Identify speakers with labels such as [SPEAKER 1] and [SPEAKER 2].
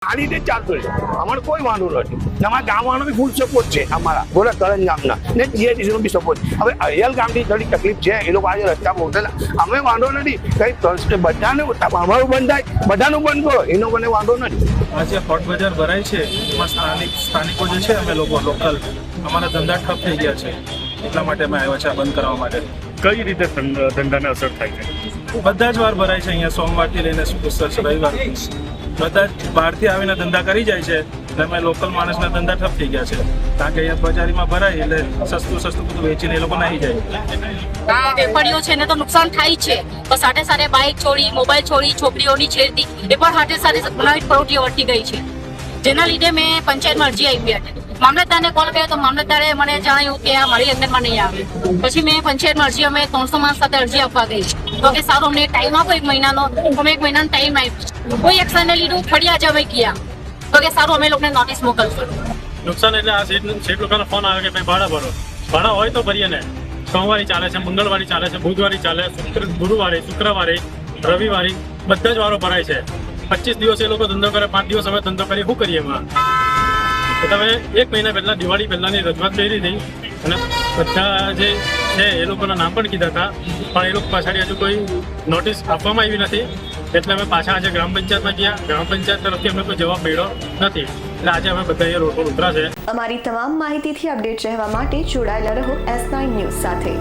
[SPEAKER 1] આ રીતે ચાલતું છે, અમારે કોઈ વાંધો નથી. અમારા ગામવાળાનો બી ફૂલ સપોર્ટ છે, અમારા બોલા કરંજ ગામના ને જીઆઈડીસી નો બી સપોર્ટ. હવે અરિયલ ગામની થોડી તકલીફ છે, એ લોકો આજે રસ્તા પર ઉતરેલા, અમે વાંધો નથી. કઈ બધાને અમારું બંધ થાય, બધાનું બંધ કરો, એનો મને વાંધો નથી.
[SPEAKER 2] આજે હોટ બજાર ભરાય છે એમાં સ્થાનિકો જે છે અમે લોકો લોકલ અમારા ધંધા ઠપ થઈ ગયા છે, એટલા માટે અમે આવ્યા છે આ બંધ કરવા માટે.
[SPEAKER 3] કઈ રીતે ધંધાને અસર થાય છે?
[SPEAKER 2] બધા જ વાર ભરાય છે અહીંયા, સોમવારથી લઈને રવિવાર બધા જ બહારથી આવીને ધંધા કરી જાય છે એટલે અમે લોકલ માણસના ધંધા ઠપ થઈ ગયા છે, કારણ કે અહીંયા બજારીમાં ભરાય એટલે સસ્તું બધું વેચીને એ લોકો નાહી જાય.
[SPEAKER 4] વેપારીઓ છે ને તો નુકસાન થાય છે, તો સાથે સાથે બાઇક ચોરી, મોબાઈલ ચોરી, છોકરીઓની છેડતી એ પણ સાથે સાથે ગુનાહિત પ્રવૃત્તિઓ વધતી ગઈ છે, જેના લીધે મેં પંચાયતમાં અરજી આપી હતી. મામલતદારને કોલ કર્યો તો મામલતદારે મને જણાવ્યું કે આ મારી અંદરમાં નહીં આવે. પછી મેં પંચાયતમાં અરજી અમે 300 માણસ સાથે અરજી આપવા ગઈ, તો કે સારું અમને ટાઈમ આપો 1 મહિનાનો. અમે 1 મહિનાનો ટાઈમ આપ્યો, કોઈ એક્શન નહીં લીધું. ફરિયાદ અમે ગયા તો કે સારું અમે લોકોને નોટિસ મોકલશું.
[SPEAKER 5] નુકસાન એટલે આ શેઠ લોકોનો ફોન આવે કે ભાઈ ભાડા ભરો, ભાડા હોય તો ભરીએ ને. સોમવારે ચાલે છે, મંગળવારે ચાલે છે, બુધવારે ચાલે, ગુરુવારે, શુક્રવારે, રવિવારે બધા જ વારો ભરાય છે. 25 દિવસ એ લોકો ધંધો કરે, 5 દિવસ અમે ધંધો કરીએ, શું કરીએ એમાં? એટલે અમે 1 મહિના પહેલા દિવાળી પહેલાની રજૂઆત કરી હતી અને બધા જે છે એ લોકોના નામ પણ કીધા હતા, પણ એ લોકો પાછળ હજુ કોઈ નોટિસ આપવામાં આવી નથી. એટલે અમે પાછા આજે ગ્રામ પંચાયતમાં ગયા, ગ્રામ પંચાયત તરફથી અમને કોઈ જવાબ મળ્યો નથી, એટલે આજે અમે બધા રોડ પર ઉતરા છે.
[SPEAKER 6] અમારી તમામ માહિતીથી અપડેટ રહેવા માટે જોડાયેલા રહો S9 ન્યૂઝ સાથે.